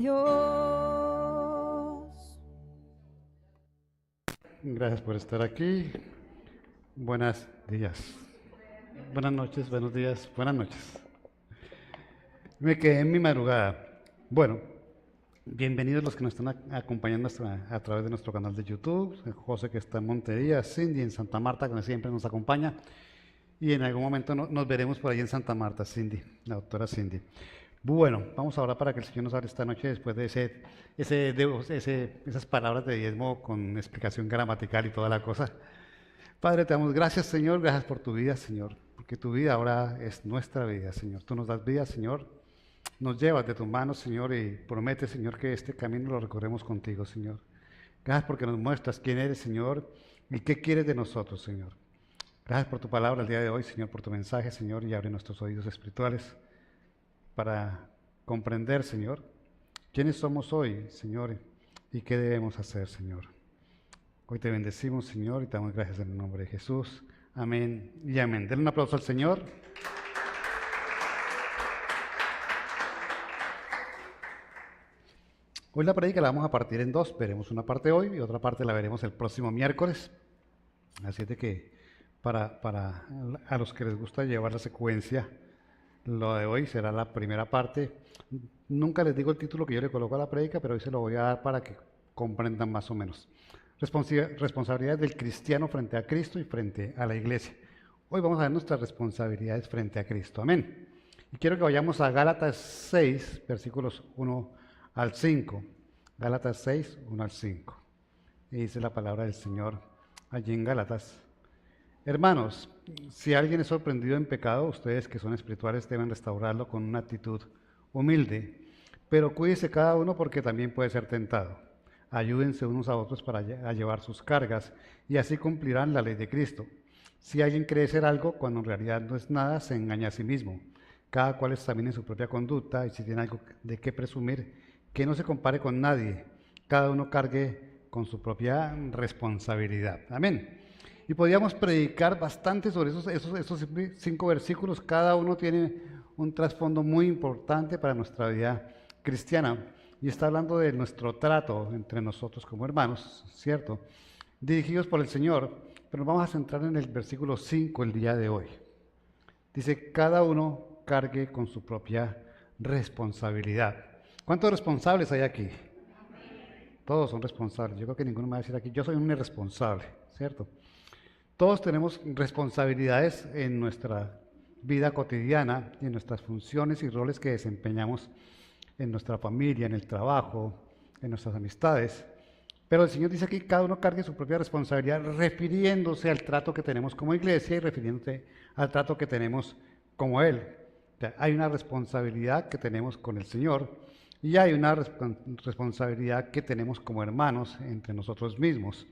Dios. Gracias por estar aquí. Buenos días. Buenas noches, buenos días, buenas noches. Me quedé en mi madrugada. Bueno, bienvenidos los que nos están acompañando a través de nuestro canal de YouTube. José que está en Montería, Cindy en Santa Marta, que siempre nos acompaña. Y en algún momento nos veremos por ahí en Santa Marta, Cindy, la doctora Cindy. Bueno, vamos ahora para que el Señor nos hable esta noche después de esas palabras de diezmo con explicación gramatical y toda la cosa. Padre, te damos gracias, Señor, gracias por tu vida, Señor, porque tu vida ahora es nuestra vida, Señor. Tú nos das vida, Señor, nos llevas de tus manos, Señor, y prometes, Señor, que este camino lo recorremos contigo, Señor. Gracias porque nos muestras quién eres, Señor, y qué quieres de nosotros, Señor. Gracias por tu palabra el día de hoy, Señor, por tu mensaje, Señor, y abre nuestros oídos espirituales para comprender, Señor, quiénes somos hoy, Señor, y qué debemos hacer, Señor. Hoy te bendecimos, Señor, y te damos gracias en el nombre de Jesús. Amén y amén. Denle un aplauso al Señor. Hoy la prédica la vamos a partir en dos. Veremos una parte hoy y otra parte la veremos el próximo miércoles. Así es de que para a los que les gusta llevar la secuencia, lo de hoy será la primera parte. Nunca les digo el título que yo le coloco a la prédica, pero hoy se lo voy a dar para que comprendan más o menos. Responsabilidades del cristiano frente a Cristo y frente a la iglesia. Hoy vamos a ver nuestras responsabilidades frente a Cristo. Amén. Y quiero que vayamos a Gálatas 6, versículos 1 al 5. Gálatas 6, 1 al 5. Y dice la palabra del Señor allí en Gálatas. Hermanos, si alguien es sorprendido en pecado, ustedes que son espirituales deben restaurarlo con una actitud humilde. Pero cuídese cada uno porque también puede ser tentado. Ayúdense unos a otros para llevar sus cargas y así cumplirán la ley de Cristo. Si alguien cree ser algo cuando en realidad no es nada, se engaña a sí mismo. Cada cual examine su propia conducta y si tiene algo de qué presumir, que no se compare con nadie. Cada uno cargue con su propia responsabilidad. Amén. Y podríamos predicar bastante sobre esos 5 versículos. Cada uno tiene un trasfondo muy importante para nuestra vida cristiana. Y está hablando de nuestro trato entre nosotros como hermanos, ¿cierto? Dirigidos por el Señor. Pero nos vamos a centrar en el versículo 5 el día de hoy. Dice, cada uno cargue con su propia responsabilidad. ¿Cuántos responsables hay aquí? Todos son responsables. Yo creo que ninguno me va a decir aquí, yo soy un irresponsable, ¿cierto? Todos tenemos responsabilidades en nuestra vida cotidiana y en nuestras funciones y roles que desempeñamos en nuestra familia, en el trabajo, en nuestras amistades. Pero el Señor dice aquí, cada uno cargue su propia responsabilidad, refiriéndose al trato que tenemos como iglesia y refiriéndose al trato que tenemos como Él. O sea, hay una responsabilidad que tenemos con el Señor y hay una responsabilidad que tenemos como hermanos entre nosotros mismos.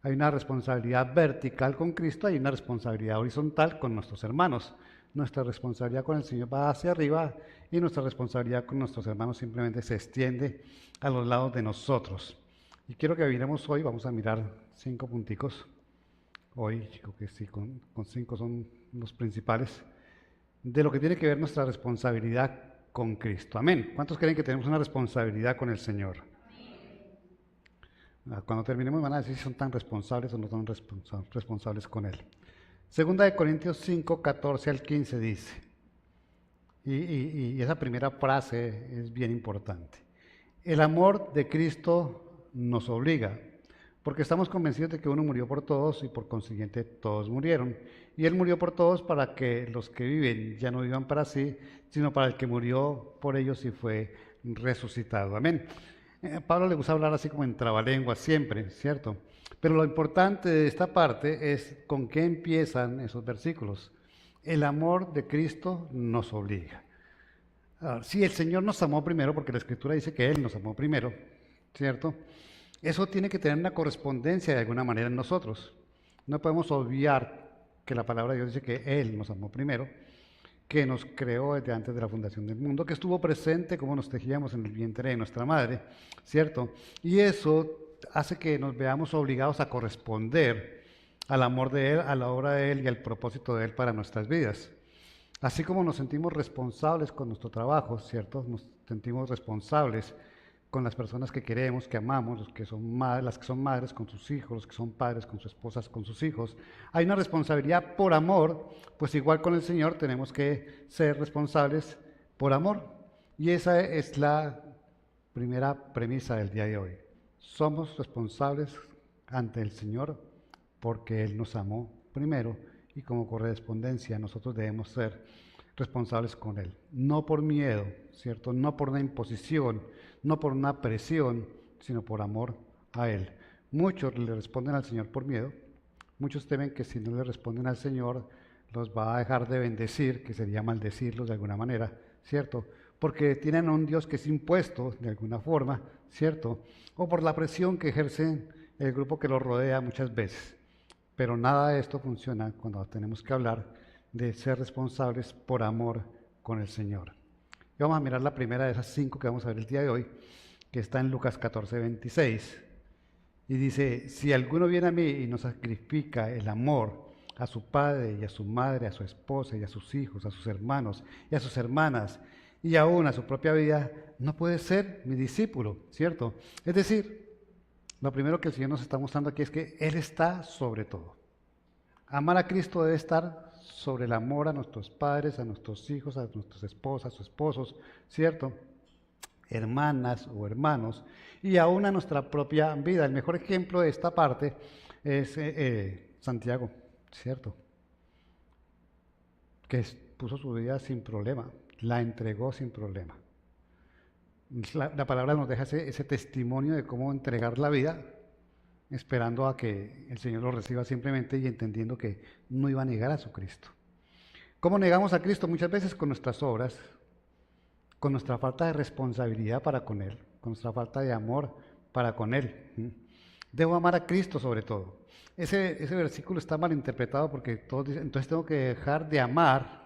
Hay una responsabilidad vertical con Cristo, hay una responsabilidad horizontal con nuestros hermanos. Nuestra responsabilidad con el Señor va hacia arriba y nuestra responsabilidad con nuestros hermanos simplemente se extiende a los lados de nosotros. Y quiero que miremos hoy, vamos a mirar 5 punticos. Hoy, creo que sí, con 5 son los principales, de lo que tiene que ver nuestra responsabilidad con Cristo. Amén. ¿Cuántos creen que tenemos una responsabilidad con el Señor? Cuando terminemos van a decir si son tan responsables o no son responsables con Él. Segunda de Corintios 5, 14 al 15 dice, y esa primera frase es bien importante. El amor de Cristo nos obliga, porque estamos convencidos de que uno murió por todos y por consiguiente todos murieron. Y Él murió por todos para que los que viven ya no vivan para sí, sino para el que murió por ellos y fue resucitado. Amén. Pablo le gusta hablar así como en trabalenguas siempre, ¿cierto? Pero lo importante de esta parte es con qué empiezan esos versículos. El amor de Cristo nos obliga. Si el Señor nos amó primero, porque la Escritura dice que Él nos amó primero, ¿cierto? Eso tiene que tener una correspondencia de alguna manera en nosotros. No podemos obviar que la palabra de Dios dice que Él nos amó primero, que nos creó desde antes de la fundación del mundo, que estuvo presente como nos tejíamos en el vientre de nuestra madre, ¿cierto? Y eso hace que nos veamos obligados a corresponder al amor de Él, a la obra de Él y al propósito de Él para nuestras vidas. Así como nos sentimos responsables con nuestro trabajo, ¿cierto? Nos sentimos responsables con las personas que queremos, que amamos, los que son las que son madres con sus hijos, los que son padres con sus esposas, con sus hijos. Hay una responsabilidad por amor, pues igual con el Señor tenemos que ser responsables por amor. Y esa es la primera premisa del día de hoy. Somos responsables ante el Señor porque Él nos amó primero y como correspondencia nosotros debemos ser responsables con Él. No por miedo, ¿cierto? No por una imposición, no por una presión, sino por amor a Él. Muchos le responden al Señor por miedo. Muchos temen que si no le responden al Señor, los va a dejar de bendecir, que sería maldecirlos de alguna manera, ¿cierto? Porque tienen a un Dios que es impuesto de alguna forma, ¿cierto? O por la presión que ejerce el grupo que los rodea muchas veces. Pero nada de esto funciona cuando tenemos que hablar de ser responsables por amor con el Señor. Y vamos a mirar la primera de esas 5 que vamos a ver el día de hoy, que está en Lucas 14:26. Y dice, si alguno viene a mí y no sacrifica el amor a su padre y a su madre, a su esposa y a sus hijos, a sus hermanos y a sus hermanas, y aún a su propia vida, no puede ser mi discípulo, ¿cierto? Es decir, lo primero que el Señor nos está mostrando aquí es que Él está sobre todo. Amar a Cristo debe estar sobre el amor a nuestros padres, a nuestros hijos, a nuestras esposas, a sus esposos, ¿cierto? Hermanas o hermanos, y aún a nuestra propia vida. El mejor ejemplo de esta parte es Santiago, ¿cierto? Que puso su vida sin problema, la entregó sin problema. La palabra nos deja ese testimonio de cómo entregar la vida, esperando a que el Señor lo reciba simplemente y entendiendo que no iba a negar a su Cristo. ¿Cómo negamos a Cristo? Muchas veces con nuestras obras, con nuestra falta de responsabilidad para con Él, con nuestra falta de amor para con Él. Debo amar a Cristo sobre todo. Ese versículo está mal interpretado porque todos dicen, entonces tengo que dejar de amar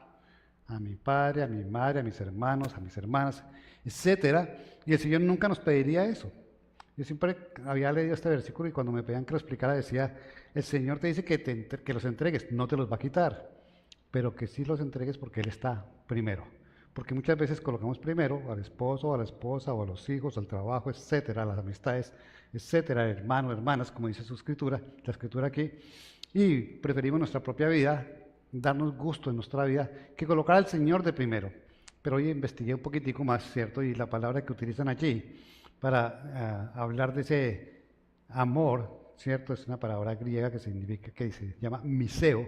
a mi padre, a mi madre, a mis hermanos, a mis hermanas, etcétera. Y el Señor nunca nos pediría eso. Yo siempre había leído este versículo y cuando me pedían que lo explicara decía, el Señor te dice que los entregues, no te los va a quitar, pero que sí los entregues porque Él está primero. Porque muchas veces colocamos primero al esposo, o a la esposa, o a los hijos, al trabajo, etcétera, a las amistades, etcétera, hermanos, hermanas, como dice su escritura, la escritura aquí, y preferimos nuestra propia vida, darnos gusto en nuestra vida, que colocar al Señor de primero. Pero hoy investigué un poquitico más, ¿cierto? Y la palabra que utilizan allí para hablar de ese amor, ¿cierto? Es una palabra griega que significa, que se llama miseo,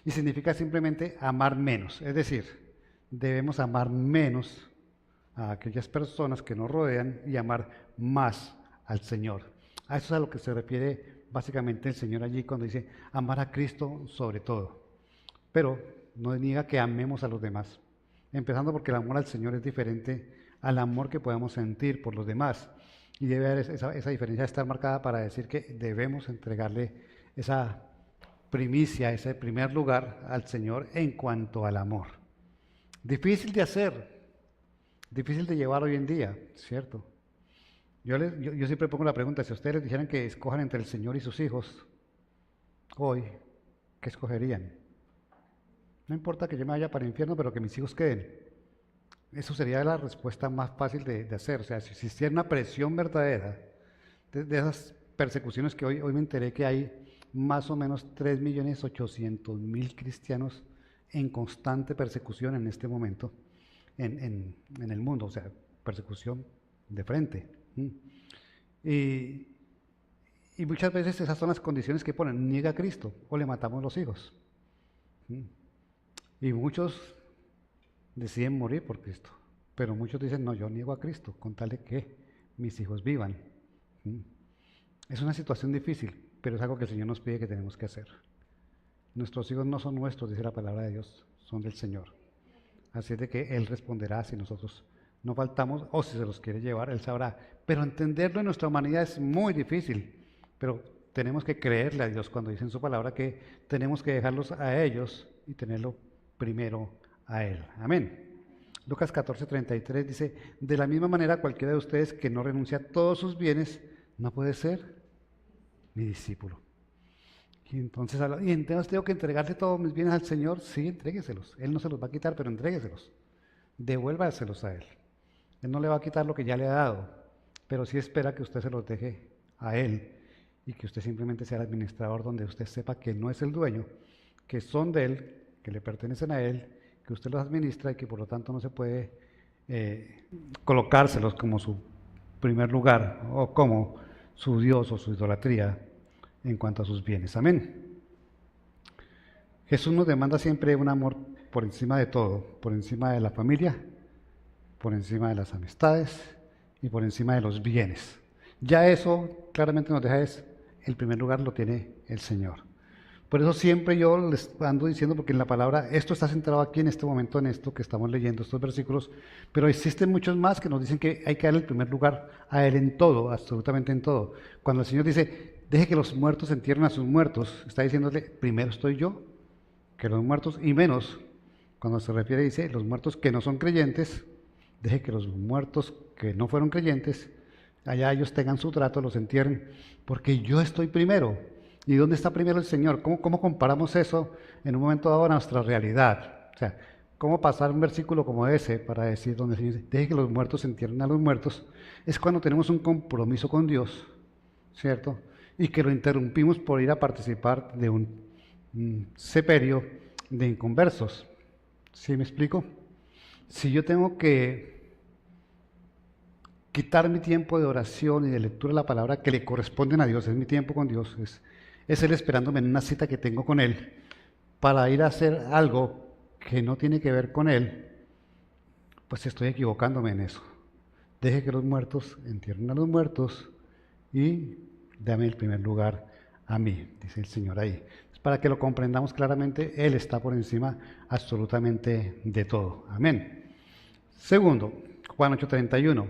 y significa simplemente amar menos, es decir, debemos amar menos a aquellas personas que nos rodean y amar más al Señor. A eso es a lo que se refiere básicamente el Señor allí cuando dice amar a Cristo sobre todo. Pero no niega que amemos a los demás, empezando porque el amor al Señor es diferente al amor que podamos sentir por los demás. Y debe haber esa diferencia estar marcada para decir que debemos entregarle esa primicia, ese primer lugar al Señor en cuanto al amor. Difícil de hacer, difícil de llevar hoy en día, ¿cierto? Yo siempre pongo la pregunta, si a ustedes les dijeran que escojan entre el Señor y sus hijos, hoy, ¿qué escogerían? No importa que yo me vaya para el infierno, pero que mis hijos queden. Eso sería la respuesta más fácil de hacer. O sea, si existiera una presión verdadera de esas persecuciones que hoy me enteré que hay más o menos 3.800.000 cristianos en constante persecución en este momento en el mundo, o sea, persecución de frente. Y muchas veces esas son las condiciones que ponen, niega a Cristo o le matamos los hijos. Y muchos deciden morir por Cristo, pero muchos dicen, no, yo niego a Cristo con tal de que mis hijos vivan. Es una situación difícil, pero es algo que el Señor nos pide que tenemos que hacer. Nuestros hijos no son nuestros, dice la palabra de Dios, son del Señor. Así es de que Él responderá si nosotros no faltamos o si se los quiere llevar, Él sabrá. Pero entenderlo en nuestra humanidad es muy difícil, pero tenemos que creerle a Dios cuando dice en su palabra que tenemos que dejarlos a ellos y tenerlo primero a Él. Amén. Lucas 14:33 dice, de la misma manera cualquiera de ustedes que no renuncia a todos sus bienes no puede ser mi discípulo. Y entonces tengo que entregarle todos mis bienes al Señor. Sí, entrégueselos. Él no se los va a quitar, pero entrégueselos. Devuélvaselos a Él. Él no le va a quitar lo que ya le ha dado. pero sí espera que usted se los deje a Él y que usted simplemente sea el administrador donde usted sepa que no es el dueño, que son de Él, que le pertenecen a Él, que usted los administra y que por lo tanto no se puede colocárselos como su primer lugar o como su Dios o su idolatría en cuanto a sus bienes. Amén. Jesús nos demanda siempre un amor por encima de todo, por encima de la familia, por encima de las amistades y por encima de los bienes. Ya eso claramente nos deja es, el primer lugar lo tiene el Señor. Por eso siempre yo les ando diciendo, porque en la palabra, esto está centrado aquí en este momento, en esto que estamos leyendo, estos versículos, pero existen muchos más que nos dicen que hay que darle el primer lugar a Él en todo, absolutamente en todo. Cuando el Señor dice, deje que los muertos entierren a sus muertos, está diciéndole, primero estoy yo, que los muertos, y menos, cuando se refiere, dice, los muertos que no son creyentes, deje que los muertos que no fueron creyentes, allá ellos tengan su trato, los entierren, porque yo estoy primero. ¿Y dónde está primero el Señor? ¿Cómo comparamos eso en un momento dado a nuestra realidad? O sea, ¿cómo pasar un versículo como ese para decir donde el Señor dice, deje que los muertos entierren a los muertos? Es cuando tenemos un compromiso con Dios, ¿cierto? Y que lo interrumpimos por ir a participar de un sepelio de inconversos. ¿Sí me explico? Si yo tengo que quitar mi tiempo de oración y de lectura de la palabra que le corresponden a Dios, es mi tiempo con Dios, es Él esperándome en una cita que tengo con Él para ir a hacer algo que no tiene que ver con Él, pues estoy equivocándome en eso. Deje que los muertos entierren a los muertos y dame el primer lugar a mí, dice el Señor ahí. Para que lo comprendamos claramente, Él está por encima absolutamente de todo. Amén. Segundo, Juan 8:31.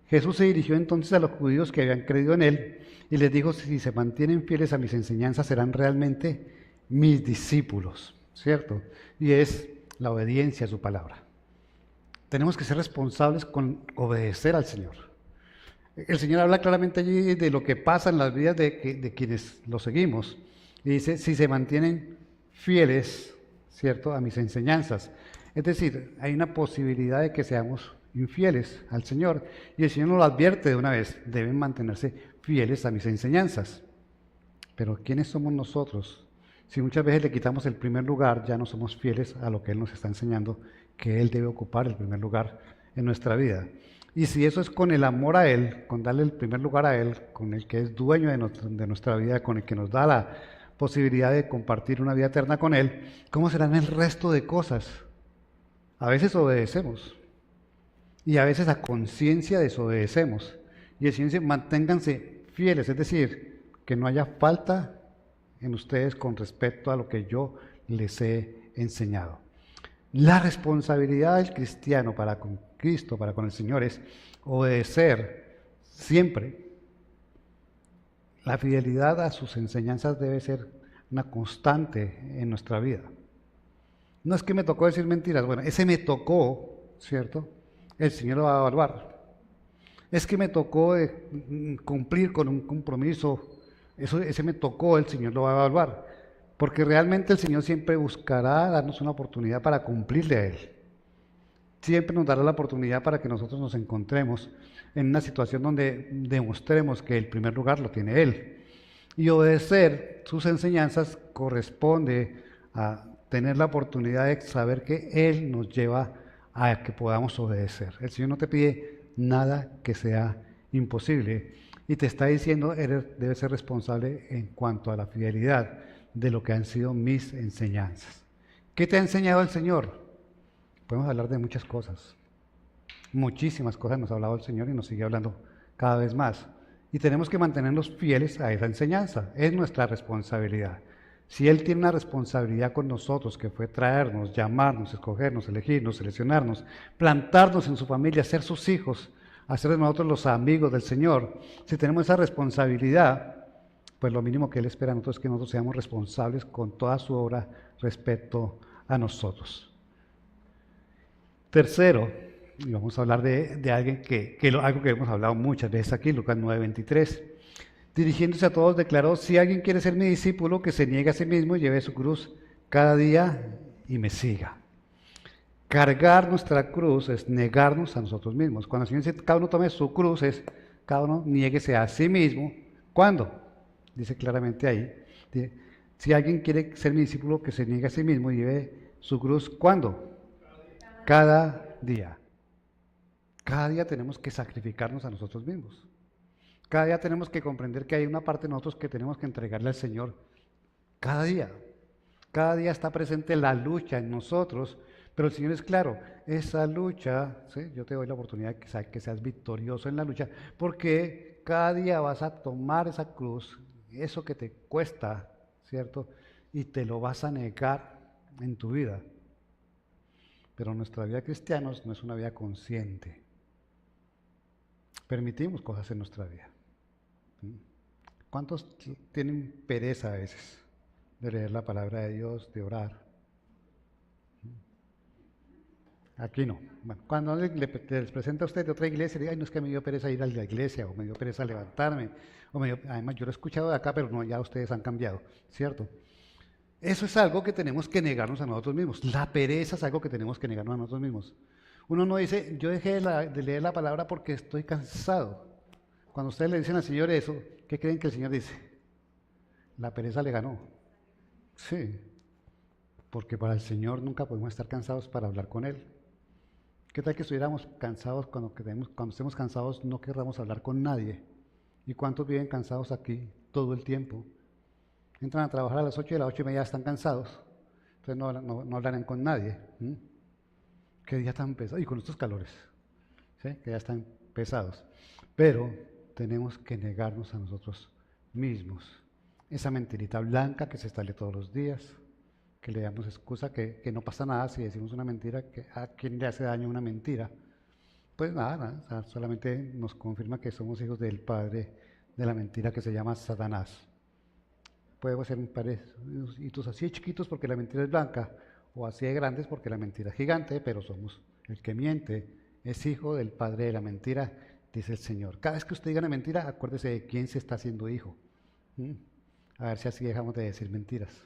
Jesús se dirigió entonces a los judíos que habían creído en Él y les dijo, si se mantienen fieles a mis enseñanzas, serán realmente mis discípulos, ¿cierto? Y es la obediencia a su palabra. Tenemos que ser responsables con obedecer al Señor. El Señor habla claramente allí de lo que pasa en las vidas de quienes lo seguimos. Y dice, si se mantienen fieles, ¿cierto?, a mis enseñanzas. Es decir, hay una posibilidad de que seamos infieles al Señor. Y el Señor nos lo advierte de una vez, deben mantenerse fieles a mis enseñanzas. Pero ¿quiénes somos nosotros? Si muchas veces le quitamos el primer lugar, ya no somos fieles a lo que Él nos está enseñando, que Él debe ocupar el primer lugar en nuestra vida. Y si eso es con el amor a Él, con darle el primer lugar a Él, con el que es dueño de nuestra vida, con el que nos da la posibilidad de compartir una vida eterna con Él, ¿cómo serán el resto de cosas? A veces obedecemos y a veces a conciencia desobedecemos. Y el Señor dice, manténganse fieles, es decir, que no haya falta en ustedes con respecto a lo que yo les he enseñado. La responsabilidad del cristiano para con Cristo, para con el Señor, es obedecer siempre. La fidelidad a sus enseñanzas debe ser una constante en nuestra vida. No es que me tocó decir mentiras, bueno, ese me tocó, ¿cierto? El Señor lo va a evaluar. Es que me tocó cumplir con un compromiso, ese me tocó, el Señor lo va a evaluar. Porque realmente el Señor siempre buscará darnos una oportunidad para cumplirle a Él. Siempre nos dará la oportunidad para que nosotros nos encontremos en una situación donde demostremos que el primer lugar lo tiene Él. Y obedecer sus enseñanzas corresponde a tener la oportunidad de saber que Él nos lleva a que podamos obedecer. El Señor no te pide nada que sea imposible y te está diciendo, debes ser responsable en cuanto a la fidelidad de lo que han sido mis enseñanzas. ¿Qué te ha enseñado el Señor? Podemos hablar de muchas cosas. Muchísimas cosas nos ha hablado el Señor y nos sigue hablando cada vez más. Y tenemos que mantenernos fieles a esa enseñanza. Es nuestra responsabilidad. Si Él tiene una responsabilidad con nosotros, que fue traernos, llamarnos, escogernos, elegirnos, seleccionarnos, plantarnos en su familia, ser sus hijos, hacer de nosotros los amigos del Señor, si tenemos esa responsabilidad, pues lo mínimo que Él espera de nosotros es que nosotros seamos responsables con toda su obra respecto a nosotros. Tercero, y vamos a hablar de alguien algo que hemos hablado muchas veces aquí, Lucas 9:23. Dirigiéndose a todos, declaró, si alguien quiere ser mi discípulo, que se niegue a sí mismo y lleve su cruz cada día y me siga. Cargar nuestra cruz es negarnos a nosotros mismos. Cuando el Señor dice, cada uno tome su cruz, es cada uno niéguese a sí mismo. ¿Cuándo? Dice claramente ahí. Dice, si alguien quiere ser mi discípulo, que se niegue a sí mismo y lleve su cruz. ¿Cuándo? Cada día. Cada día tenemos que sacrificarnos a nosotros mismos. Cada día tenemos que comprender que hay una parte de nosotros que tenemos que entregarle al Señor. Cada día. Cada día está presente la lucha en nosotros, pero el Señor es claro, esa lucha, ¿sí? Yo te doy la oportunidad de que seas victorioso en la lucha, porque cada día vas a tomar esa cruz, eso que te cuesta, ¿cierto? Y te lo vas a negar en tu vida. Pero nuestra vida cristiana no es una vida consciente. Permitimos cosas en nuestra vida. ¿Cuántos tienen pereza a veces de leer la palabra de Dios, de orar? Aquí no. Bueno, cuando les presenta a usted de otra iglesia, diga, ay, no es que me dio pereza ir a la iglesia, o me dio pereza levantarme, además yo lo he escuchado de acá, pero no, ya ustedes han cambiado, ¿cierto? Eso es algo que tenemos que negarnos a nosotros mismos. La pereza es algo que tenemos que negarnos a nosotros mismos. Uno no dice, yo dejé de leer la palabra porque estoy cansado. Cuando ustedes le dicen al Señor eso, ¿qué creen que el Señor dice? La pereza le ganó. Sí, porque para el Señor nunca podemos estar cansados para hablar con Él. ¿Qué tal que estuviéramos cansados cuando estemos cansados no querramos hablar con nadie? ¿Y cuántos viven cansados aquí todo el tiempo? Entran a trabajar a las 8 y a las 8:30 están cansados. Entonces no hablarán con nadie. Qué día tan pesado. Y con estos calores, ¿sí? Que ya están pesados. Pero tenemos que negarnos a nosotros mismos. Esa mentirita blanca que se sale todos los días, que le damos excusa que no pasa nada si decimos una mentira, que a quién le hace daño una mentira. Pues nada, solamente nos confirma que somos hijos del padre de la mentira que se llama Satanás. Podemos ser hitos así de chiquitos porque la mentira es blanca, o así de grandes porque la mentira es gigante, pero somos el que miente, es hijo del padre de la mentira, dice el Señor. Cada vez que usted diga una mentira, acuérdese de quién se está haciendo hijo. A ver si así dejamos de decir mentiras.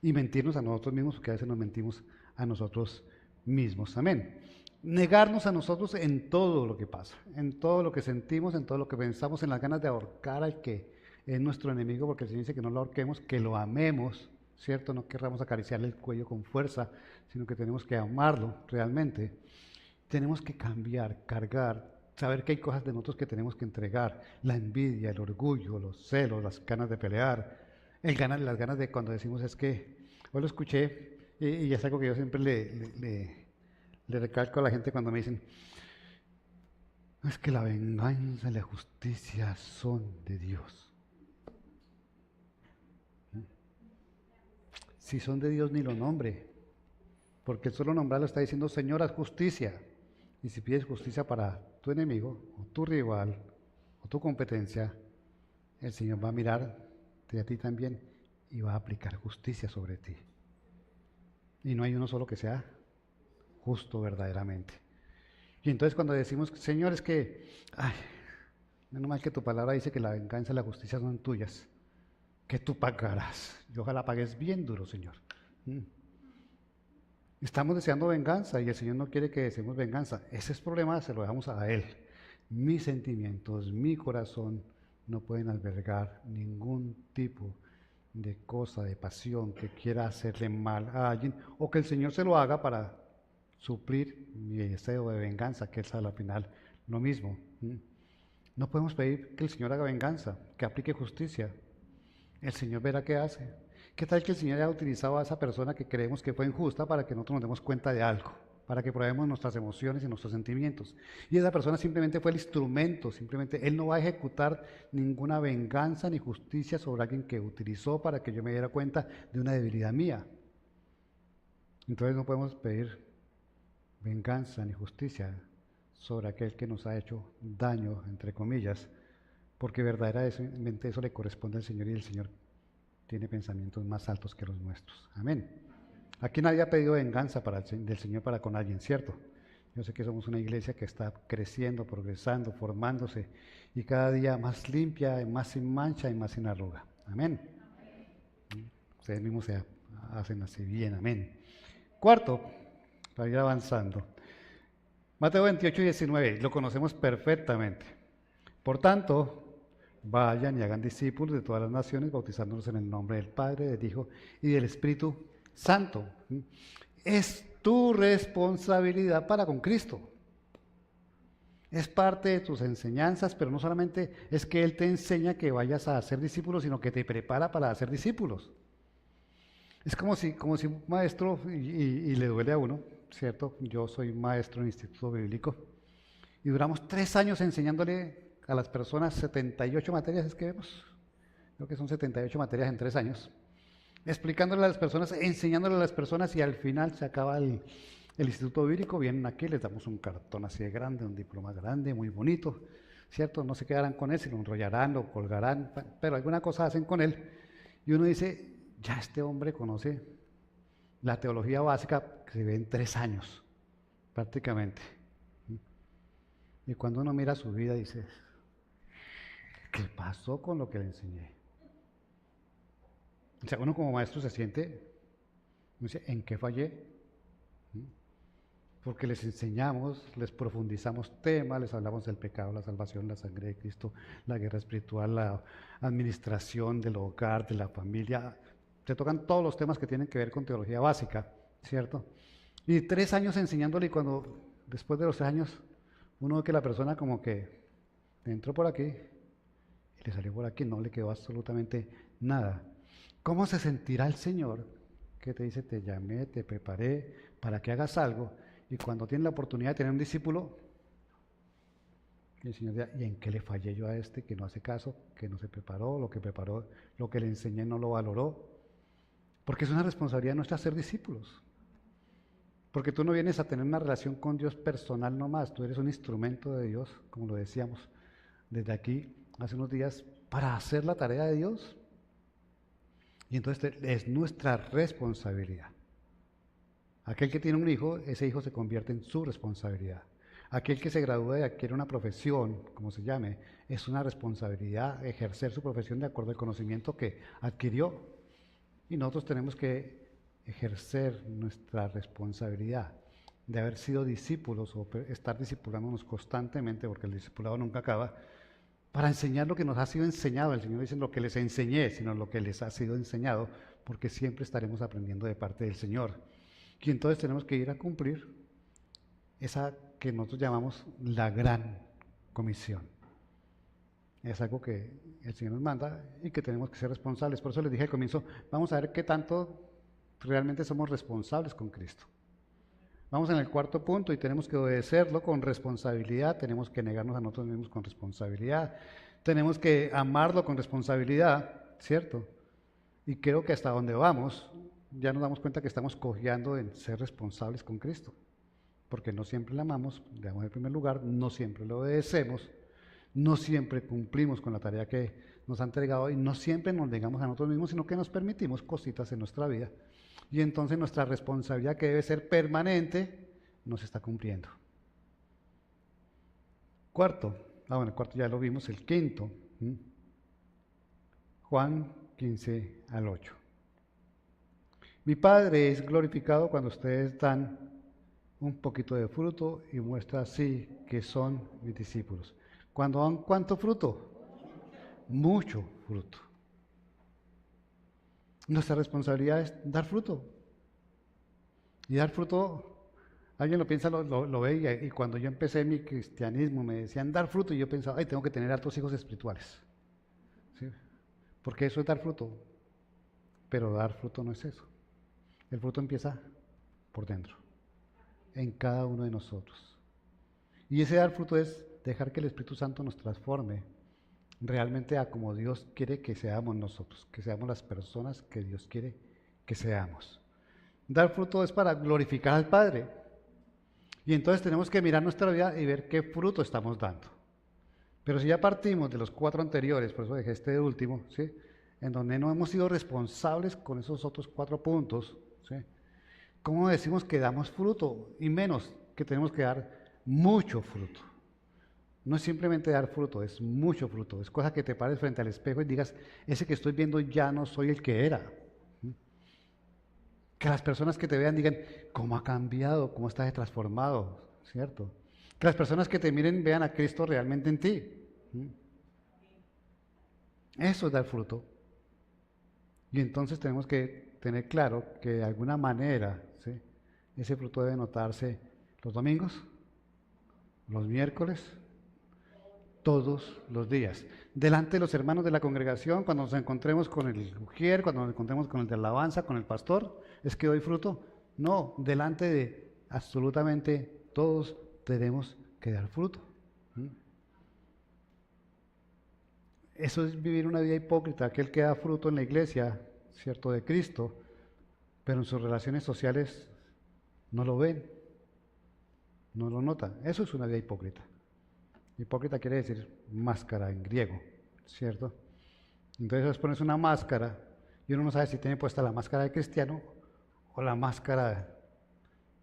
Y mentirnos a nosotros mismos, porque a veces nos mentimos a nosotros mismos. Amén. Negarnos a nosotros en todo lo que pasa, en todo lo que sentimos, en todo lo que pensamos, en las ganas de ahorcar al que es nuestro enemigo, porque el Señor dice que no lo ahorquemos, que lo amemos, ¿cierto? No querramos acariciarle el cuello con fuerza, sino que tenemos que amarlo realmente. Tenemos que cambiar, cargar, saber que hay cosas de nosotros que tenemos que entregar, la envidia, el orgullo, los celos, las ganas de pelear, las ganas de cuando decimos es que, hoy lo escuché y es algo que yo siempre le recalco a la gente cuando me dicen, es que la venganza y la justicia son de Dios. Si son de Dios ni lo nombre, porque el solo nombrarlo está diciendo, Señor, haz justicia. Y si pides justicia para tu enemigo, o tu rival, o tu competencia, el Señor va a mirarte a ti también y va a aplicar justicia sobre ti. Y no hay uno solo que sea justo verdaderamente. Y entonces cuando decimos, Señor, es que, ay, menos mal que tu palabra dice que la venganza y la justicia son tuyas, que tú pagarás. Y ojalá pagues bien duro, Señor. Estamos deseando venganza y el Señor no quiere que deseemos venganza. Ese es problema, se lo dejamos a Él. Mis sentimientos, mi corazón no pueden albergar ningún tipo de cosa, de pasión que quiera hacerle mal a alguien o que el Señor se lo haga para suplir mi deseo de venganza, que es a la final lo mismo. No podemos pedir que el Señor haga venganza, que aplique justicia. El Señor verá qué hace. ¿Qué tal que el Señor haya utilizado a esa persona que creemos que fue injusta para que nosotros nos demos cuenta de algo, para que probemos nuestras emociones y nuestros sentimientos? Y esa persona simplemente fue el instrumento, simplemente Él no va a ejecutar ninguna venganza ni justicia sobre alguien que utilizó para que yo me diera cuenta de una debilidad mía. Entonces no podemos pedir venganza ni justicia sobre aquel que nos ha hecho daño, entre comillas, porque verdaderamente eso le corresponde al Señor y el Señor tiene pensamientos más altos que los nuestros. Amén. Aquí nadie ha pedido venganza del Señor para con alguien, ¿cierto? Yo sé que somos una iglesia que está creciendo, progresando, formándose y cada día más limpia, más sin mancha y más sin arruga. Amén. Ustedes mismos se hacen así bien, amén. Cuarto, para ir avanzando. Mateo 28:19, lo conocemos perfectamente. Por tanto, vayan y hagan discípulos de todas las naciones, bautizándolos en el nombre del Padre, del Hijo y del Espíritu Santo. Es tu responsabilidad para con Cristo. Es parte de tus enseñanzas, pero no solamente es que Él te enseña que vayas a hacer discípulos, sino que te prepara para hacer discípulos. Es como si un maestro, y le duele a uno, ¿cierto? Yo soy maestro en Instituto Bíblico, y duramos 3 años enseñándole a las personas 78 materias, es que vemos, creo que son 78 materias en 3 años, explicándole a las personas, enseñándole a las personas, y al final se acaba el Instituto Bíblico, vienen aquí, les damos un cartón así de grande, un diploma grande, muy bonito, ¿cierto? No se quedarán con él, se lo enrollarán, lo colgarán, pero alguna cosa hacen con él, y uno dice, ya este hombre conoce la teología básica que se ve en 3 años, prácticamente. Y cuando uno mira su vida dice, ¿qué pasó con lo que le enseñé? O sea, uno como maestro se siente, dice, ¿en qué fallé? Porque les enseñamos, les profundizamos temas, les hablamos del pecado, la salvación, la sangre de Cristo, la guerra espiritual, la administración del hogar, de la familia. Se tocan todos los temas que tienen que ver con teología básica, ¿cierto? Y 3 años enseñándole, y cuando después de los 3 años uno ve que la persona como que entró por aquí y le salió por aquí, no le quedó absolutamente nada. ¿Cómo se sentirá el Señor que te dice, te llamé, te preparé para que hagas algo, y cuando tiene la oportunidad de tener un discípulo, el Señor dirá, ¿y en qué le fallé yo a este que no hace caso, que no se preparó, lo que le enseñé no lo valoró? Porque es una responsabilidad nuestra ser discípulos. Porque tú no vienes a tener una relación con Dios personal nomás, tú eres un instrumento de Dios, como lo decíamos desde aquí hace unos días, para hacer la tarea de Dios. Y entonces es nuestra responsabilidad. Aquel que tiene un hijo, ese hijo se convierte en su responsabilidad. Aquel que se gradúa y adquiere una profesión, como se llame, es una responsabilidad ejercer su profesión de acuerdo al conocimiento que adquirió. Y nosotros tenemos que ejercer nuestra responsabilidad de haber sido discípulos o estar discipulándonos constantemente, porque el discipulado nunca acaba, para enseñar lo que nos ha sido enseñado. El Señor dice lo que les enseñé, sino lo que les ha sido enseñado, porque siempre estaremos aprendiendo de parte del Señor. Y entonces tenemos que ir a cumplir esa que nosotros llamamos la gran comisión. Es algo que el Señor nos manda y que tenemos que ser responsables. Por eso les dije al comienzo, vamos a ver qué tanto realmente somos responsables con Cristo. Vamos en el 4.º punto, y tenemos que obedecerlo con responsabilidad, tenemos que negarnos a nosotros mismos con responsabilidad, tenemos que amarlo con responsabilidad, ¿cierto? Y creo que hasta donde vamos, ya nos damos cuenta que estamos cojeando en ser responsables con Cristo, porque no siempre le amamos, le damos en primer lugar, no siempre lo obedecemos, no siempre cumplimos con la tarea que nos ha entregado, y no siempre nos negamos a nosotros mismos, sino que nos permitimos cositas en nuestra vida. Y entonces nuestra responsabilidad, que debe ser permanente, no se está cumpliendo. 4.º, bueno, el 4.º ya lo vimos, el 5.º, Juan 15:8. Mi Padre es glorificado cuando ustedes dan un poquito de fruto y muestra así que son mis discípulos. ¿Cuando dan cuánto fruto? Mucho fruto. Nuestra responsabilidad es dar fruto. Y dar fruto, alguien lo piensa, lo ve, y cuando yo empecé mi cristianismo me decían dar fruto, y yo pensaba, ay, tengo que tener hartos hijos espirituales. ¿Sí? Porque eso es dar fruto. Pero dar fruto no es eso. El fruto empieza por dentro, en cada uno de nosotros. Y ese dar fruto es dejar que el Espíritu Santo nos transforme realmente a como Dios quiere que seamos nosotros, que seamos las personas que Dios quiere que seamos. Dar fruto es para glorificar al Padre. Y entonces tenemos que mirar nuestra vida y ver qué fruto estamos dando. Pero si ya partimos de los 4 anteriores, por eso dejé este último, ¿sí?, en donde no hemos sido responsables con esos otros 4 puntos, ¿sí?, ¿cómo decimos que damos fruto? Y menos, que tenemos que dar mucho fruto. No es simplemente dar fruto, es mucho fruto. Es cosa que te pares frente al espejo y digas, ese que estoy viendo ya no soy el que era. Que las personas que te vean digan, ¿cómo ha cambiado? ¿Cómo estás transformado? ¿Cierto? Que las personas que te miren vean a Cristo realmente en ti. Eso es dar fruto. Y entonces tenemos que tener claro que de alguna manera, ¿sí?, ese fruto debe notarse los domingos, los miércoles, todos los días. Delante de los hermanos de la congregación, cuando nos encontremos con el ujier, cuando nos encontremos con el de alabanza, con el pastor, ¿es que doy fruto? No, delante de absolutamente todos tenemos que dar fruto. ¿Mm? Eso es vivir una vida hipócrita, aquel que da fruto en la iglesia, cierto, de Cristo, pero en sus relaciones sociales no lo ven, no lo notan. Eso es una vida hipócrita. Hipócrita quiere decir máscara en griego, ¿cierto? Entonces pones una máscara y uno no sabe si tiene puesta la máscara de cristiano o la máscara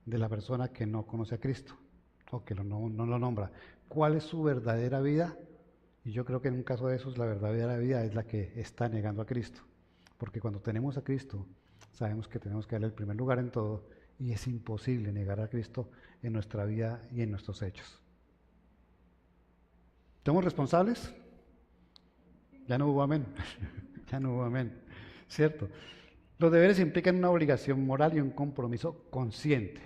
de la persona que no conoce a Cristo o que no lo nombra. ¿Cuál es su verdadera vida? Y yo creo que en un caso de esos la verdadera vida es la que está negando a Cristo. Porque cuando tenemos a Cristo, sabemos que tenemos que darle el primer lugar en todo y es imposible negar a Cristo en nuestra vida y en nuestros hechos. ¿Somos responsables? Ya no hubo amén. Ya no hubo amén. ¿Cierto? Los deberes implican una obligación moral y un compromiso consciente.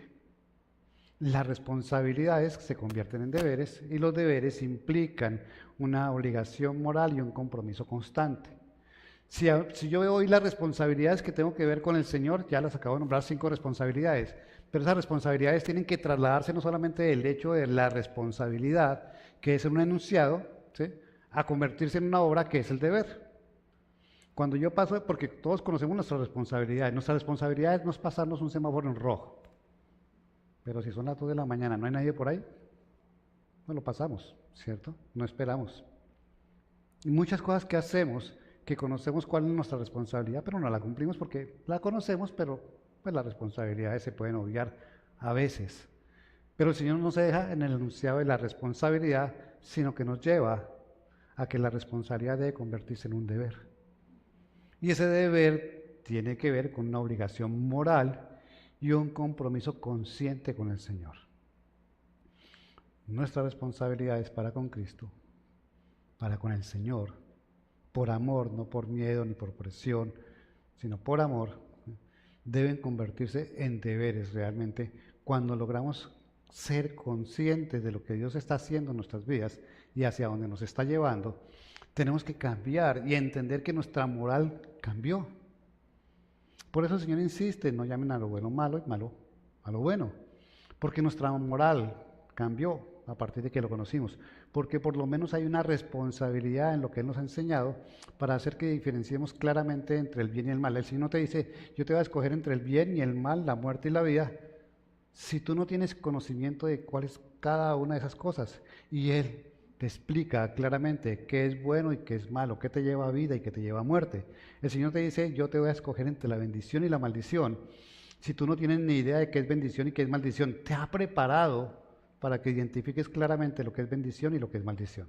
Las responsabilidades se convierten en deberes y los deberes implican una obligación moral y un compromiso constante. Si yo veo hoy las responsabilidades que tengo que ver con el Señor, ya las acabo de nombrar 5 responsabilidades, pero esas responsabilidades tienen que trasladarse no solamente del hecho de la responsabilidad, que es un enunciado, ¿sí?, a convertirse en una obra que es el deber. Cuando yo paso, porque todos conocemos nuestras responsabilidad no es pasarnos un semáforo en rojo, pero si son las 2 de la mañana, no hay nadie por ahí, no lo pasamos, ¿cierto? No esperamos. Y muchas cosas que hacemos, que conocemos cuál es nuestra responsabilidad, pero no la cumplimos porque la conocemos, pero pues las responsabilidades se pueden obviar a veces. Pero el Señor no se deja en el enunciado de la responsabilidad, sino que nos lleva a que la responsabilidad debe convertirse en un deber. Y ese deber tiene que ver con una obligación moral y un compromiso consciente con el Señor. Nuestra responsabilidad es para con Cristo, para con el Señor, por amor, no por miedo ni por presión, sino por amor, deben convertirse en deberes realmente cuando logramos ser conscientes de lo que Dios está haciendo en nuestras vidas y hacia dónde nos está llevando. Tenemos que cambiar y entender que nuestra moral cambió. Por eso el Señor insiste, no llamen a lo bueno malo y malo a lo bueno, porque nuestra moral cambió a partir de que lo conocimos, porque por lo menos hay una responsabilidad en lo que Él nos ha enseñado para hacer que diferenciemos claramente entre el bien y el mal. El Señor no te dice, yo te voy a escoger entre el bien y el mal, la muerte y la vida, si tú no tienes conocimiento de cuál es cada una de esas cosas. Y Él te explica claramente qué es bueno y qué es malo, qué te lleva a vida y qué te lleva a muerte. El Señor te dice, yo te voy a escoger entre la bendición y la maldición. Si tú no tienes ni idea de qué es bendición y qué es maldición, te ha preparado para que identifiques claramente lo que es bendición y lo que es maldición.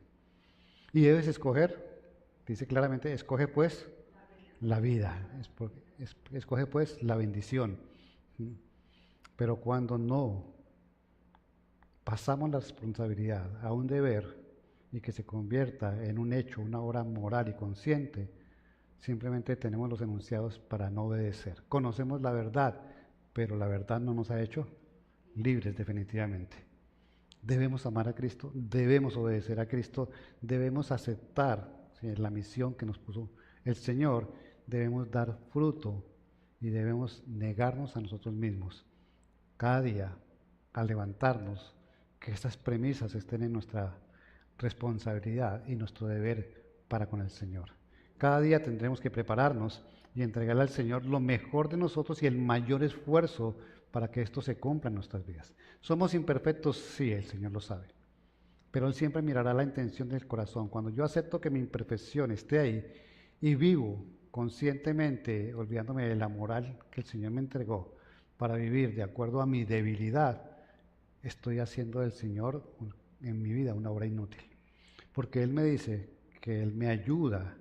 Y debes escoger, dice claramente, escoge pues la vida, escoge pues la bendición. Pero cuando no pasamos la responsabilidad a un deber y que se convierta en un hecho, una obra moral y consciente, simplemente tenemos los enunciados para no obedecer. Conocemos la verdad, pero la verdad no nos ha hecho libres definitivamente. Debemos amar a Cristo, debemos obedecer a Cristo, debemos aceptar, ¿sí?, la misión que nos puso el Señor, debemos dar fruto y debemos negarnos a nosotros mismos. Cada día, al levantarnos, que estas premisas estén en nuestra responsabilidad y nuestro deber para con el Señor. Cada día tendremos que prepararnos y entregarle al Señor lo mejor de nosotros y el mayor esfuerzo para que esto se cumpla en nuestras vidas. ¿Somos imperfectos? Sí, el Señor lo sabe. Pero Él siempre mirará la intención del corazón. Cuando yo acepto que mi imperfección esté ahí y vivo conscientemente, olvidándome de la moral que el Señor me entregó para vivir de acuerdo a mi debilidad, estoy haciendo del Señor en mi vida una obra inútil. Porque Él me dice que Él me ayuda,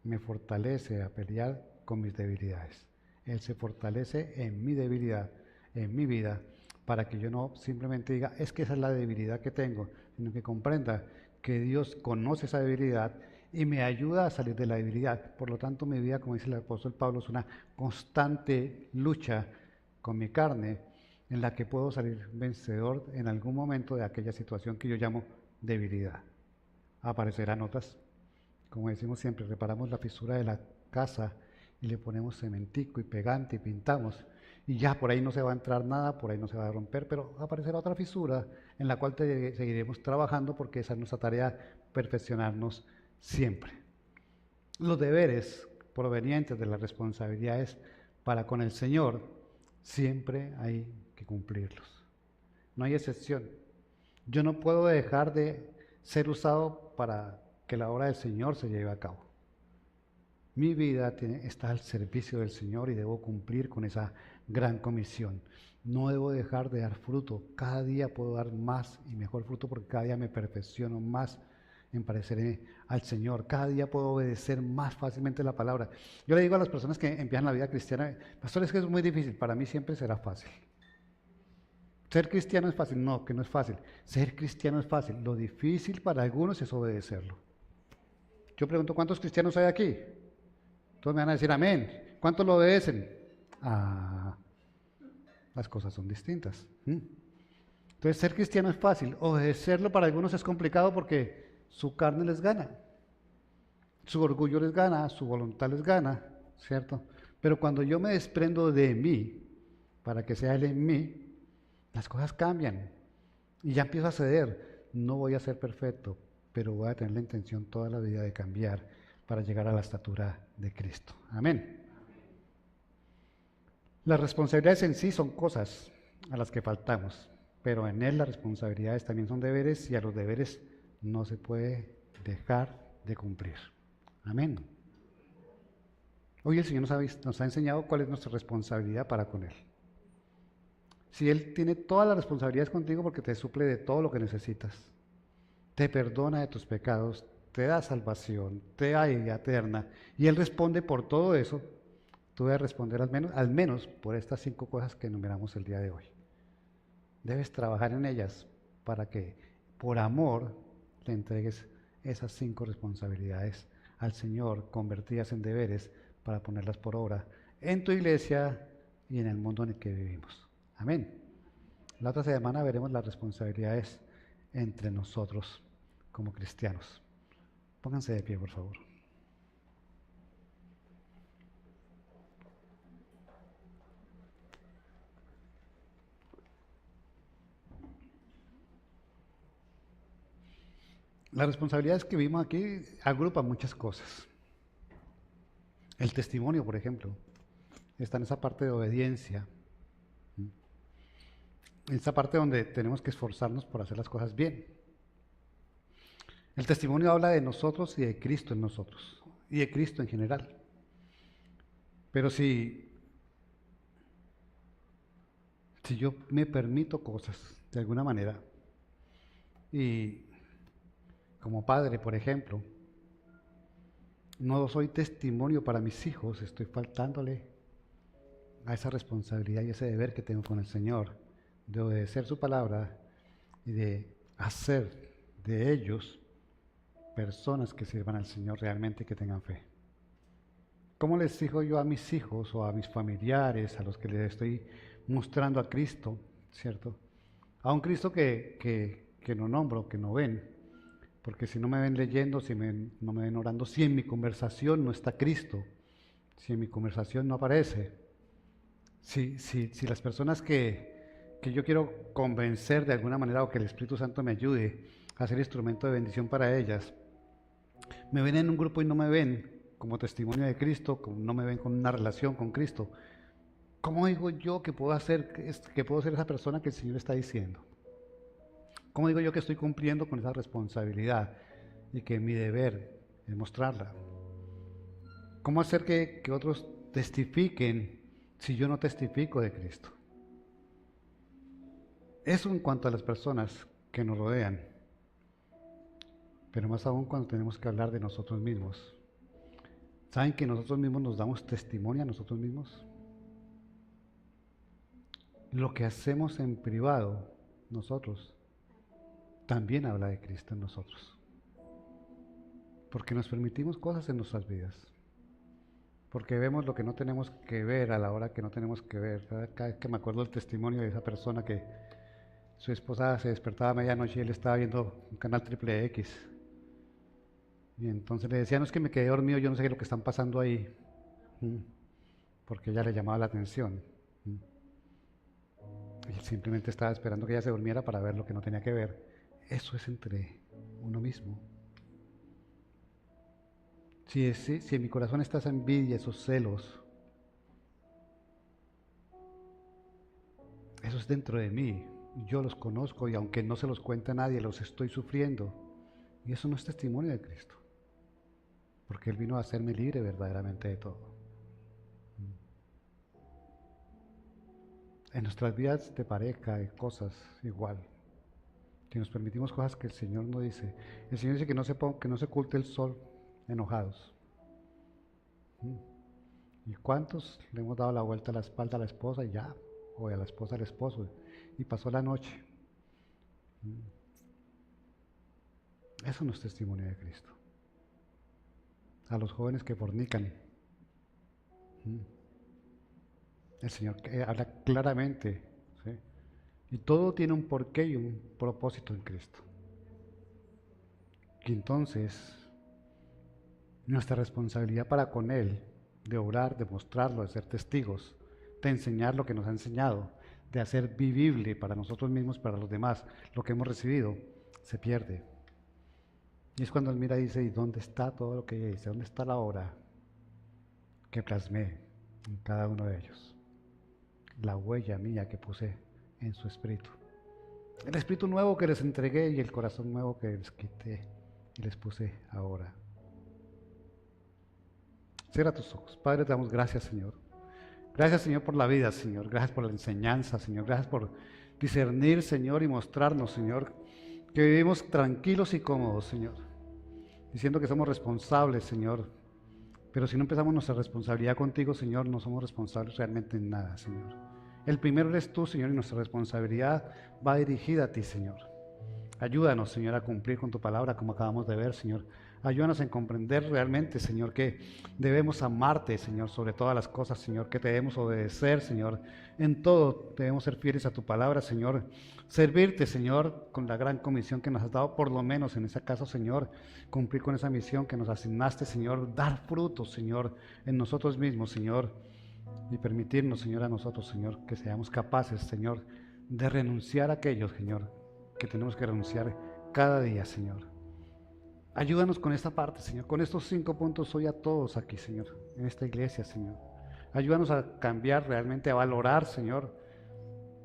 me fortalece a pelear con mis debilidades. Él se fortalece en mi debilidad, en mi vida, para que yo no simplemente diga, es que esa es la debilidad que tengo, sino que comprenda que Dios conoce esa debilidad y me ayuda a salir de la debilidad. Por lo tanto, mi vida, como dice el apóstol Pablo, es una constante lucha con mi carne en la que puedo salir vencedor en algún momento de aquella situación que yo llamo debilidad. Aparecerán otras. Como decimos siempre, reparamos la fisura de la casa y le ponemos cementico y pegante y pintamos. Y ya por ahí no se va a entrar nada, por ahí no se va a romper, pero aparecerá otra fisura en la cual seguiremos trabajando porque esa es nuestra tarea, perfeccionarnos siempre. Los deberes provenientes de las responsabilidades para con el Señor siempre hay que cumplirlos. No hay excepción. Yo no puedo dejar de ser usado para que la obra del Señor se lleve a cabo. Mi vida está al servicio del Señor y debo cumplir con esa gran comisión. No debo dejar de dar fruto. Cada día puedo dar más y mejor fruto porque cada día me perfecciono más en parecerme al Señor. Cada día puedo obedecer más fácilmente la palabra. Yo le digo a las personas que empiezan la vida cristiana, pastor, es que es muy difícil. Para mí siempre será fácil. ¿Ser cristiano es fácil? No, que no es fácil. Ser cristiano es fácil. Lo difícil para algunos es obedecerlo. Yo pregunto, ¿cuántos cristianos hay aquí? Todos me van a decir amén. ¿Cuántos lo obedecen? Ah, las cosas son distintas. Entonces, ser cristiano es fácil. Obedecerlo para algunos es complicado porque su carne les gana. Su orgullo les gana, su voluntad les gana, ¿cierto? Pero cuando yo me desprendo de mí, para que sea Él en mí, las cosas cambian y ya empiezo a ceder. No voy a ser perfecto, pero voy a tener la intención toda la vida de cambiar para llegar a la estatura de Cristo. Amén. Las responsabilidades en sí son cosas a las que faltamos, pero en Él las responsabilidades también son deberes y a los deberes no se puede dejar de cumplir. Amén. Hoy el Señor nos ha enseñado cuál es nuestra responsabilidad para con Él. Si Él tiene todas las responsabilidades contigo porque te suple de todo lo que necesitas, te perdona de tus pecados, te da salvación, te da vida eterna, y Él responde por todo eso, tú debes responder al menos por estas 5 cosas que enumeramos el día de hoy. Debes trabajar en ellas para que por amor le entregues esas 5 responsabilidades al Señor, convertidas en deberes para ponerlas por obra en tu iglesia y en el mundo en el que vivimos. Amén. La otra semana veremos las responsabilidades entre nosotros como cristianos. Pónganse de pie, por favor. Las responsabilidades que vimos aquí agrupan muchas cosas. El testimonio, por ejemplo, está en esa parte de obediencia, en esa parte donde tenemos que esforzarnos por hacer las cosas bien. El testimonio habla de nosotros y de Cristo en nosotros, y de Cristo en general. Pero si yo me permito cosas de alguna manera, y como padre, por ejemplo, no soy testimonio para mis hijos, estoy faltándole a esa responsabilidad y ese deber que tengo con el Señor, de obedecer su palabra y de hacer de ellos personas que sirvan al Señor realmente, que tengan fe. ¿Cómo les digo yo a mis hijos o a mis familiares, a los que les estoy mostrando a Cristo, ¿cierto? A un Cristo que no nombro, que no ven, porque si no me ven leyendo, no me ven orando, si en mi conversación no está Cristo, si en mi conversación no aparece, si las personas que yo quiero convencer de alguna manera o que el Espíritu Santo me ayude a ser instrumento de bendición para ellas, me ven en un grupo y no me ven como testimonio de Cristo, no me ven con una relación con Cristo, ¿cómo digo yo que puedo ser esa persona que el Señor está diciendo? ¿Cómo digo yo que estoy cumpliendo con esa responsabilidad y que mi deber es mostrarla? ¿Cómo hacer que otros testifiquen si yo no testifico de Cristo? Eso en cuanto a las personas que nos rodean, pero más aún cuando tenemos que hablar de nosotros mismos. ¿Saben que nosotros mismos nos damos testimonio a nosotros mismos? Lo que hacemos en privado, nosotros, también habla de Cristo en nosotros. Porque nos permitimos cosas en nuestras vidas. Porque vemos lo que no tenemos que ver a la hora que no tenemos que ver. Cada vez que me acuerdo el testimonio de esa persona que su esposa se despertaba a medianoche y él estaba viendo un canal triple X. Y entonces le decía, no, es que me quedé dormido, yo no sé qué es lo que están pasando ahí. Porque ella le llamaba la atención. Y él simplemente estaba esperando que ella se durmiera para ver lo que no tenía que ver. Eso es entre uno mismo. Si en mi corazón está esa envidia, esos celos, eso es dentro de mí. Yo los conozco y aunque no se los cuente a nadie, los estoy sufriendo. Y eso no es testimonio de Cristo. Porque Él vino a hacerme libre verdaderamente de todo. En nuestras vidas de pareja, de cosas igual. Si nos permitimos cosas que el Señor no dice. El Señor dice que no se oculte el sol enojados. ¿Y cuántos le hemos dado la vuelta a la espalda a la esposa y ya? O a la esposa al esposo. Y pasó la noche. Eso no es testimonio de Cristo. A los jóvenes que fornican. El Señor habla claramente, ¿sí? Y todo tiene un porqué y un propósito en Cristo. Y entonces, nuestra responsabilidad para con Él, de orar, de mostrarlo, de ser testigos, de enseñar lo que nos ha enseñado, de hacer vivible para nosotros mismos, para los demás, lo que hemos recibido, se pierde. Y es cuando Él mira y dice, ¿y dónde está todo lo que ella dice? ¿Dónde está la obra que plasmé en cada uno de ellos? La huella mía que puse en su espíritu. El espíritu nuevo que les entregué y el corazón nuevo que les quité y les puse ahora. Cierra tus ojos. Padre, te damos gracias, Señor. Gracias, Señor, por la vida, Señor. Gracias por la enseñanza, Señor. Gracias por discernir, Señor, y mostrarnos, Señor, que vivimos tranquilos y cómodos, Señor. Diciendo que somos responsables, Señor. Pero si no empezamos nuestra responsabilidad contigo, Señor, no somos responsables realmente en nada, Señor. El primero eres tú, Señor, y nuestra responsabilidad va dirigida a ti, Señor. Ayúdanos, Señor, a cumplir con tu palabra como acabamos de ver, Señor. Ayúdanos a comprender realmente, Señor, que debemos amarte, Señor, sobre todas las cosas, Señor, que te debemos obedecer, Señor. En todo debemos ser fieles a tu palabra, Señor. Servirte, Señor, con la gran comisión que nos has dado, por lo menos en ese caso, Señor. Cumplir con esa misión que nos asignaste, Señor. Dar frutos, Señor, en nosotros mismos, Señor. Y permitirnos, Señor, a nosotros, Señor, que seamos capaces, Señor, de renunciar a aquellos, Señor, que tenemos que renunciar cada día, Señor. Ayúdanos con esta parte, Señor, con estos 5 puntos hoy a todos aquí, Señor, en esta iglesia, Señor. Ayúdanos a cambiar realmente, a valorar, Señor,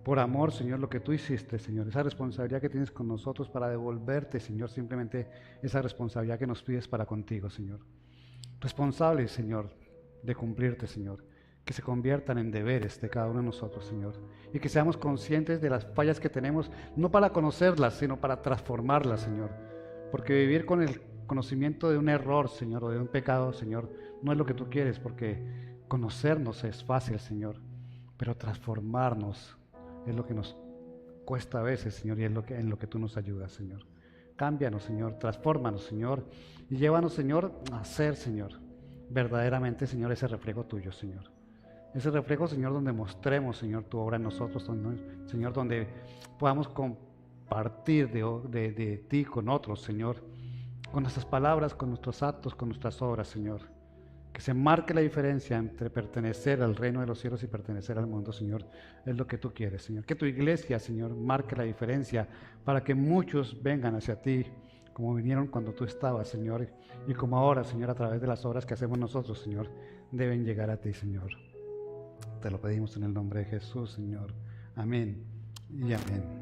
por amor, Señor, lo que tú hiciste, Señor, esa responsabilidad que tienes con nosotros para devolverte, Señor, simplemente esa responsabilidad que nos pides para contigo, Señor. Responsables, Señor, de cumplirte, Señor, que se conviertan en deberes de cada uno de nosotros, Señor, y que seamos conscientes de las fallas que tenemos, no para conocerlas, sino para transformarlas, Señor. Porque vivir con el conocimiento de un error, Señor, o de un pecado, Señor, no es lo que tú quieres, porque conocernos es fácil, Señor, pero transformarnos es lo que nos cuesta a veces, Señor, y es en lo que tú nos ayudas, Señor. Cámbianos, Señor, transfórmanos, Señor, y llévanos, Señor, a ser, Señor, verdaderamente, Señor, ese reflejo tuyo, Señor. Ese reflejo, Señor, donde mostremos, Señor, tu obra en nosotros, Señor, donde podamos compartir de ti con otros, Señor, con nuestras palabras, con nuestros actos, con nuestras obras, Señor. Que se marque la diferencia entre pertenecer al reino de los cielos y pertenecer al mundo, Señor. Es lo que tú quieres, Señor. Que tu iglesia, Señor, marque la diferencia para que muchos vengan hacia ti, como vinieron cuando tú estabas, Señor, y como ahora, Señor, a través de las obras que hacemos nosotros, Señor, deben llegar a ti, Señor. Te lo pedimos en el nombre de Jesús, Señor. Amén y amén.